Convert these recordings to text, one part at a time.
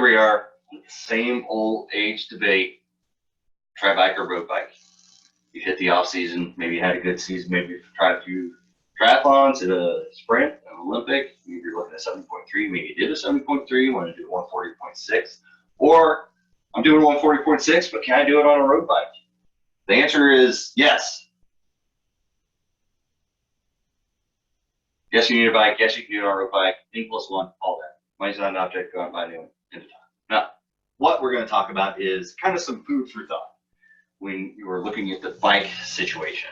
we are, same old age debate, tri bike or road bike. You hit the off season, maybe you had a good season, maybe you tried a few triathlons, did a sprint, an Olympic, maybe you're looking at 70.3, maybe you did a 70.3, want to do 140.6, or I'm doing 140.6, but can I do it on a road bike? The answer is yes. Yes, you need a bike. Yes, you can do it on a road bike. N plus one, all that. Money's not an object. Go out and buy a new one in the time. Now, what we're going to talk about is kind of some food for thought when you were looking at the bike situation.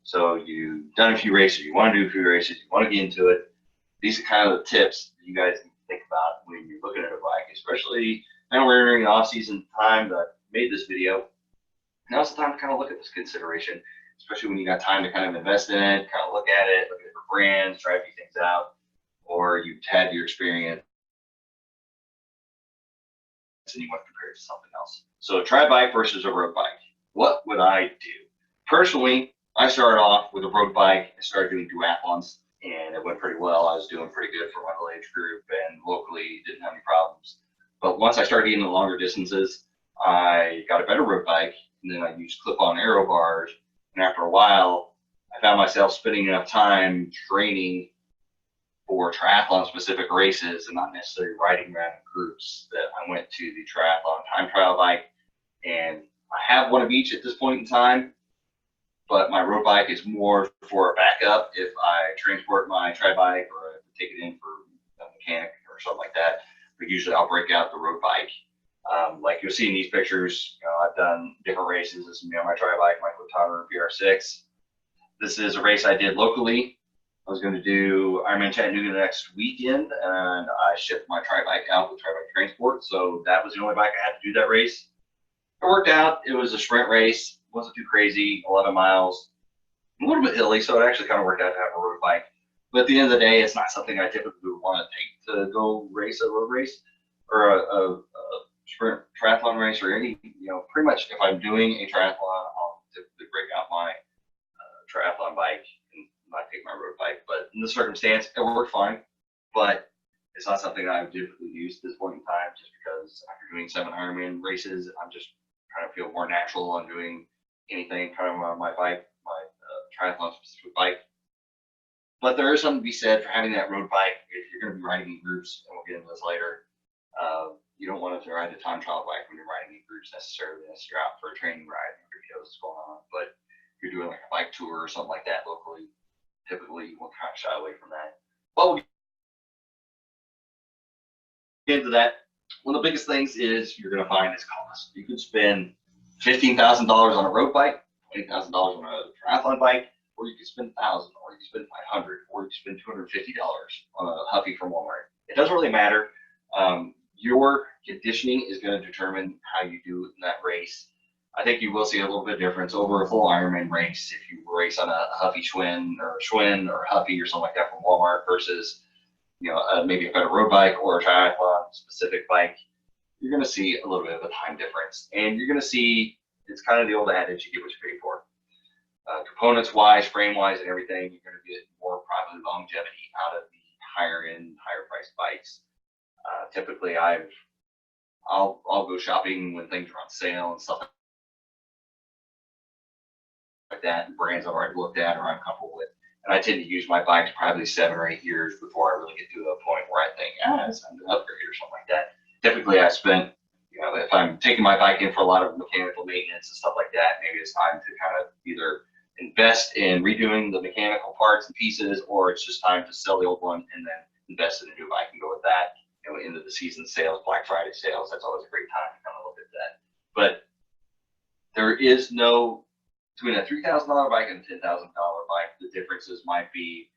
So you've done a few races, you want to do a few races, you want to get into it. These are kind of the tips that you guys need to think about when you're looking at a bike, especially now we're entering the off-season time that I made this video. Now's the time to kind of look at this consideration, especially when you got time to kind of invest in it, kind of look at it, look at different brands, try a few things out, or you've had your experience and you want to compare it to something else. So tri bike versus a road bike. What would I do? Personally, I started off with a road bike. I started doing duathlons and it went pretty well. I was doing pretty good for my little age group and locally didn't have any problems. But once I started getting the longer distances, I got a better road bike and then I used clip-on aero bars. And after a while, I found myself spending enough time training for triathlon specific races and not necessarily riding around in groups that I went to the triathlon time trial bike. And I have one of each at this point in time, but my road bike is more for a backup if I transport my tri bike or take it in for a mechanic or something like that. But usually I'll break out the road bike. Like you'll see in these pictures, you know, I've done different races. This is me on my tri bike, my Clip PR6. This is a race I did locally. I was going to do Ironman Chattanooga next weekend, and I shipped my tri bike out with tri bike transport. So that was the only bike I had to do that race. It worked out. It was a sprint race. It wasn't too crazy. 11 miles, a little bit hilly, so it actually kind of worked out to have a road bike. But at the end of the day, it's not something I typically would want to take to go race a road race or a sprint triathlon race or any, you know, pretty much if I'm doing a triathlon, I'll typically break out my triathlon bike and not take my road bike. But in this circumstance, it worked fine. But it's not something I would typically use at this point in time, just because after doing 7 Ironman races, I'm just trying to feel more natural on doing anything kind of on my bike, my triathlon specific bike. But there is something to be said for having that road bike if you're going to be riding in groups, and we'll get into this later. You don't want to ride the time trial bike when you're riding in groups necessarily unless you're out for a training ride and everybody knows what's going on. But if you're doing like a bike tour or something like that locally, typically you will kind of shy away from that. But we'll get into that. One of the biggest things is you're going to find is cost. You could spend $15,000 on a road bike, $20,000 on a triathlon bike, or you could spend $1,000, or you could spend $500, or you could spend $250 on a Huffy from Walmart. It doesn't really matter. Your conditioning is going to determine how you do in that race. I think you will see a little bit of difference over a full Ironman race if you race on a Huffy Schwinn or Huffy or something like that from Walmart versus, you know, maybe a better road bike or a triathlon specific bike. You're going to see a little bit of a time difference, and you're going to see it's kind of the old adage: you get what you pay for. Components wise, frame wise, and everything, you're going to get more probably longevity out of the higher end, higher priced bikes. Typically, I'll go shopping when things are on sale and stuff like that, and brands I've already looked at or I'm comfortable with. And I tend to use my bike probably 7 or 8 years before I really get to a point where I think, it's time to upgrade or something like that. Typically, I spent, you know, if I'm taking my bike in for a lot of mechanical maintenance and stuff like that, maybe it's time to kind of either invest in redoing the mechanical parts and pieces, or it's just time to sell the old one and then invest in a new bike and go with that. You know, into the season sales, Black Friday sales, that's always a great time to kind of look at that. But there is no, between a $3,000 bike and a $10,000 bike, the differences might be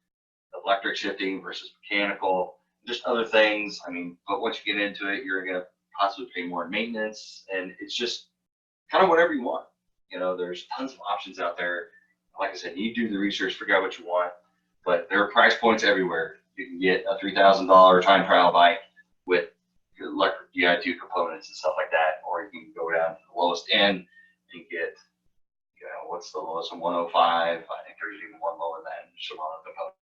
electric shifting versus mechanical, just other things. I mean, but once you get into it, you're going to possibly pay more in maintenance, and it's just kind of whatever you want. You know, there's tons of options out there. Like I said, you do the research, figure out what you want, but there are price points everywhere. You can get a $3,000 time trial bike with electric Di2 components and stuff like that, or you can go down to the lowest end and get, you know, what's the lowest one? 105. I think there's even one lower than Shimano components.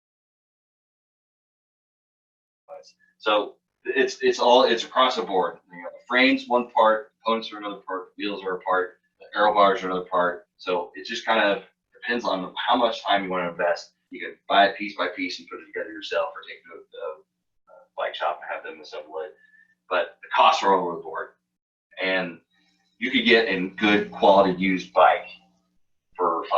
So It's across the board. You know, the frame's one part, components are another part, wheels are a part, the aero bars are another part. So it just kind of depends on how much time you want to invest. You can buy it piece by piece and put it together yourself, or take it to a bike shop and have them assemble it. But the costs are all over the board, and you could get a good quality used bike for $500,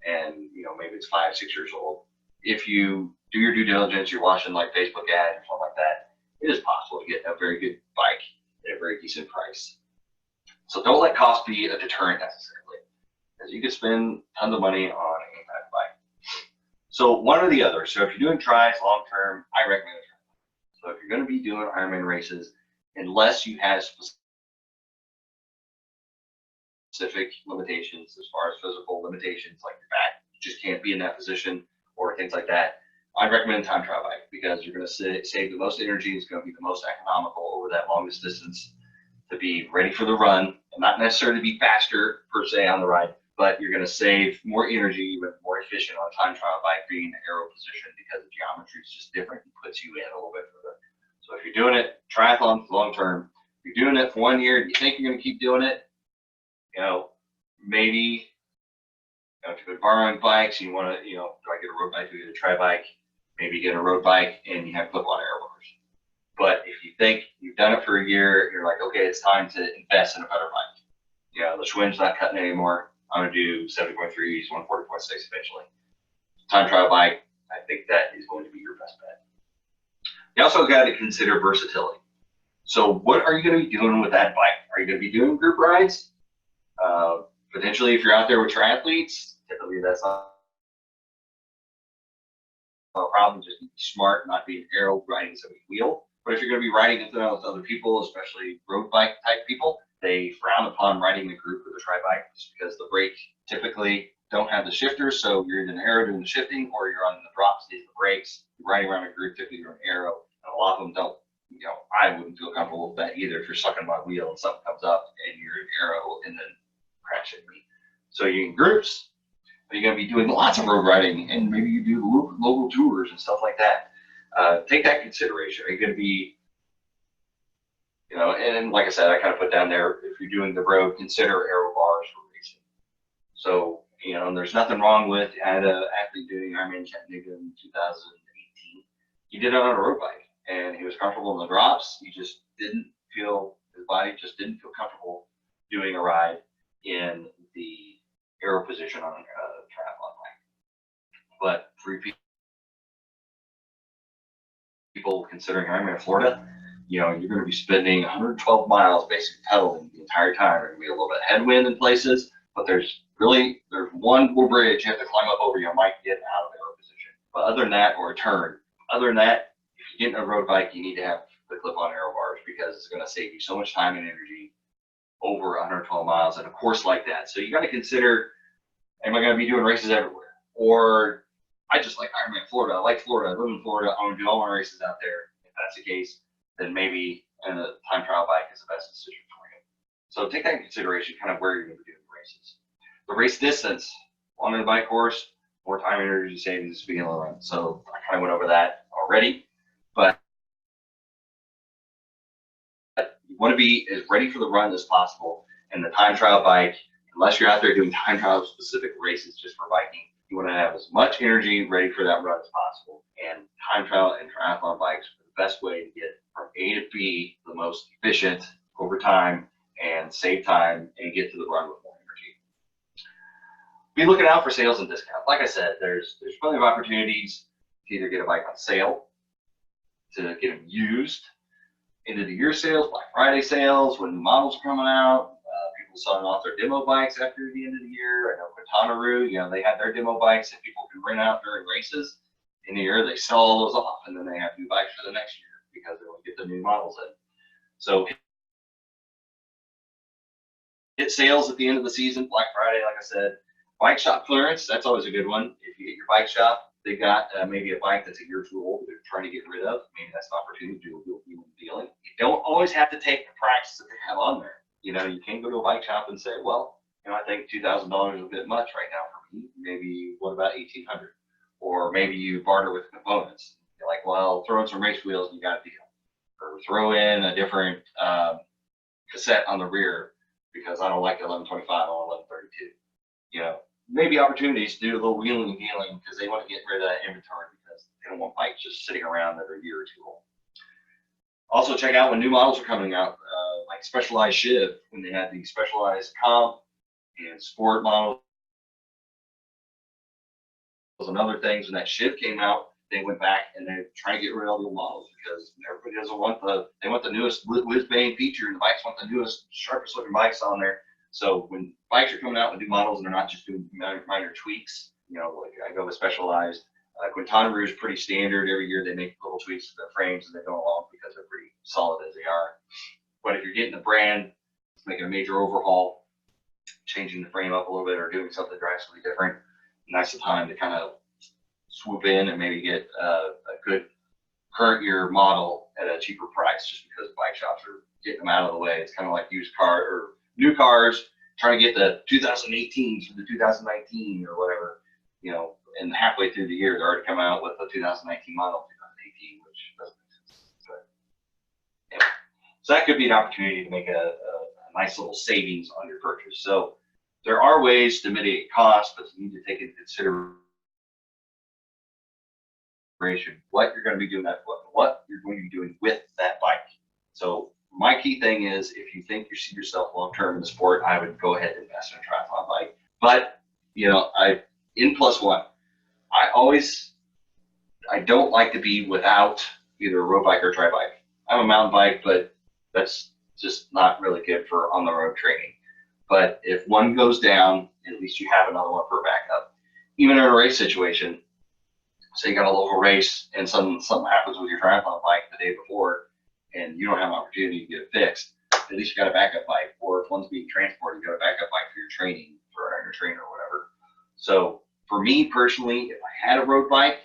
and you know maybe it's 5, 6 years old. If you do your due diligence, you're watching like Facebook ads or something like that, it is possible to get a very good bike at a very decent price. So don't let cost be a deterrent necessarily, because you could spend tons of money on any type of bike. So one or the other. So if you're doing tries long term, I recommend a tri. So if you're going to be doing Ironman races, unless you have specific limitations as far as physical limitations, like your back, you just can't be in that position or things like that, I'd recommend a time trial bike, because you're going to save the most energy. It's going to be the most economical over that longest distance to be ready for the run, and not necessarily to be faster per se on the ride, but you're going to save more energy, but more efficient on a time trial bike being in the aero position, because the geometry is just different and puts you in a little bit further. So if you're doing it triathlon long term, if you're doing it for 1 year and you think you're going to keep doing it, you know, maybe if you've been borrowing bikes and you want to, you know, do I get a road bike, do I get a tri bike? Maybe get a road bike and you have clip-on aero bars. But if you think you've done it for a year, you're like, okay, it's time to invest in a better bike. You know, the Schwinn's not cutting anymore. I'm going to do 70.3s, 140.6 eventually. Time trial bike, I think that is going to be your best bet. You also got to consider versatility. So what are you going to be doing with that bike? Are you going to be doing group rides? Potentially, if you're out there with triathletes, typically that's not a problem. Just be smart, not being aero riding somebody's wheel. But if you're going to be riding with other people, especially road bike type people, they frown upon riding in a group with a tri bike, because the brake typically don't have the shifters. So you're either in aero doing the shifting, or you're on the drops, the brakes. You're riding around a group, typically you're in aero, and a lot of them don't. You know, I wouldn't feel comfortable with that either. If you're sucking my wheel and something comes up and you're in aero and then crash at me. So you're in groups, but you're going to be doing lots of road riding, and maybe you do local tours and stuff like that. Take that into consideration. Are you going to be, you know, and like I said, I kind of put down there, if you're doing the road, consider aero bars for racing. So, you know, and there's nothing wrong with, I had an athlete doing Ironman Chattanooga in 2018. He did it on a road bike, and he was comfortable in the drops. He just didn't feel, his body just didn't feel comfortable doing a ride in the aero position on a triathlon bike. But for people considering Ironman Florida, you know, you're going to be spending 112 miles basically pedaling the entire time. There's going to be a little bit of headwind in places, but there's one little bridge you have to climb up over. You might get out of aero position, but other than that, or a turn. Other than that, if you get in a road bike, you need to have the clip-on aero bars, because it's going to save you so much time and energy over 112 miles at a course like that. So you got to consider, am I going to be doing races everywhere? Or I just like Ironman Florida. I like Florida. I live in Florida. I want to do all my races out there. If that's the case, then maybe a time trial bike is the best decision for you. So take that into consideration, kind of where you're going to be doing the races. The race distance, longer the bike course, more time and energy savings to be able to run. So I kind of went over that already, but you want to be as ready for the run as possible. And the time trial bike, unless you're out there doing time trial specific races just for biking, you want to have as much energy ready for that run as possible. And time trial and triathlon bikes are the best way to get from A to B the most efficient over time, and save time and get to the run with more energy. Be looking out for sales and discounts. Like I said, there's plenty of opportunities to either get a bike on sale, to get them used, end of the year sales, Black Friday sales, when the models are coming out, people selling off their demo bikes after the end of the year. I know Quintaru, you know, they had their demo bikes that people can rent out during races. In the year, they sell all those off, and then they have new bikes for the next year because they will get the new models in. So hit sales at the end of the season, Black Friday, like I said. Bike shop clearance, that's always a good one. If you get your bike shop, they got maybe a bike that's a year or two old they're trying to get rid of. Maybe that's an opportunity to do a dealing. You don't always have to take the price that they have on there. You know, you can go to a bike shop and say, well, you know, I think $2,000 is a bit much right now for me. Maybe what about $1,800? Or maybe you barter with components. You're like, well, throw in some race wheels and you got a deal. throw in a different cassette on the rear because I don't like 1125, I want 1132. You know, maybe opportunities to do a little wheeling and dealing because they want to get rid of that inventory because they don't want bikes just sitting around that are a year or two old. Also, check out when new models are coming out, like Specialized Shiv, when they had the Specialized Comp and Sport models and other things. When that Shiv came out, they went back and they're trying to get rid of the old models because everybody doesn't want they want the newest whiz-bang feature, and the bikes want the newest, sharpest looking bikes on there. So when bikes are coming out with new models and they're not just doing minor tweaks, you know, like I go with Specialized. Quintana Roo is pretty standard. Every year they make little tweaks to the frames as they go along because they're pretty solid as they are. But if you're getting the brand, making a major overhaul, changing the frame up a little bit or doing something drastically different, now's the time to kind of swoop in and maybe get a good current year model at a cheaper price just because bike shops are getting them out of the way. It's kind of like used car or new cars trying to get the 2018s for the 2019 or whatever, you know, and halfway through the year, they're already coming out with a 2019 model, 2018, which doesn't make sense. But anyway, so that could be an opportunity to make a nice little savings on your purchase. So there are ways to mitigate costs, but you need to take into consideration what you're going to be doing what you're going to be doing with that bike. So my key thing is, if you think you see yourself long term in the sport, I would go ahead and invest in a triathlon bike. But you know, in plus one, I don't like to be without either a road bike or a tri bike. I'm a mountain bike, but that's just not really good for on the road training. But if one goes down, at least you have another one for backup. Even in a race situation, say you got a local race and something happens with your triathlon bike the day before, and you don't have an opportunity to get it fixed, at least you got a backup bike. Or if one's being transported, you got a backup bike for your training, for your trainer or whatever. So for me personally, if I had a road bike,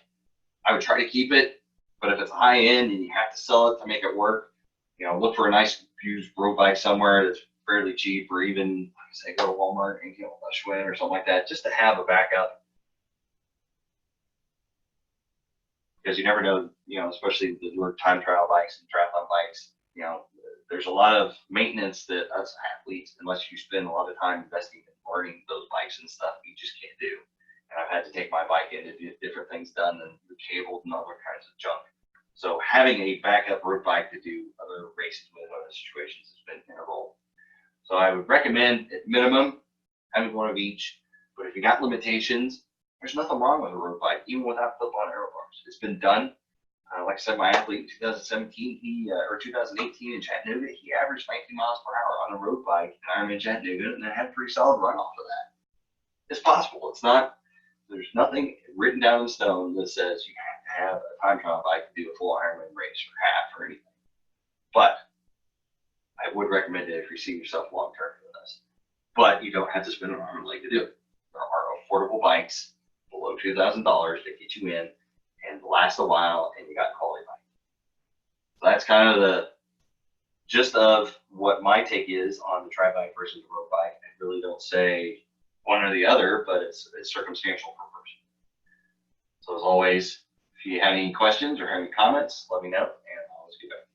I would try to keep it. But if it's high end and you have to sell it to make it work, you know, look for a nice used road bike somewhere that's fairly cheap, or even, like I say, go to Walmart and get a Schwinn or something like that, just to have a backup. Because you never know, you know, especially the newer time trial bikes and triathlon bikes, you know, there's a lot of maintenance that us athletes, unless you spend a lot of time investing in learning those bikes and stuff, you just can't do. And I've had to take my bike in to get different things done and cables and other kinds of junk. So having a backup road bike to do other races with, other situations, has been integral. So I would recommend at minimum having one of each. But if you got limitations, there's nothing wrong with a road bike, even without flip-on aero bars. It's been done. Like I said, my athlete in 2017, or 2018 in Chattanooga, he averaged 19 miles per hour on a road bike in Ironman Chattanooga, and I had a pretty solid run off of that. It's possible. It's not. There's nothing written down in stone that says you have to have a time trial bike to do a full Ironman race or half or anything. But I would recommend it if you see yourself long term with this. But you don't have to spend an arm and leg to do it. There are affordable bikes below $2,000 that get you in and last a while, and you got quality bike. So that's kind of the gist of what my take is on the tri bike versus the road bike. I really don't say one or the other, but it's circumstantial per person. So as always, if you have any questions or have any comments, let me know, and I'll always get back.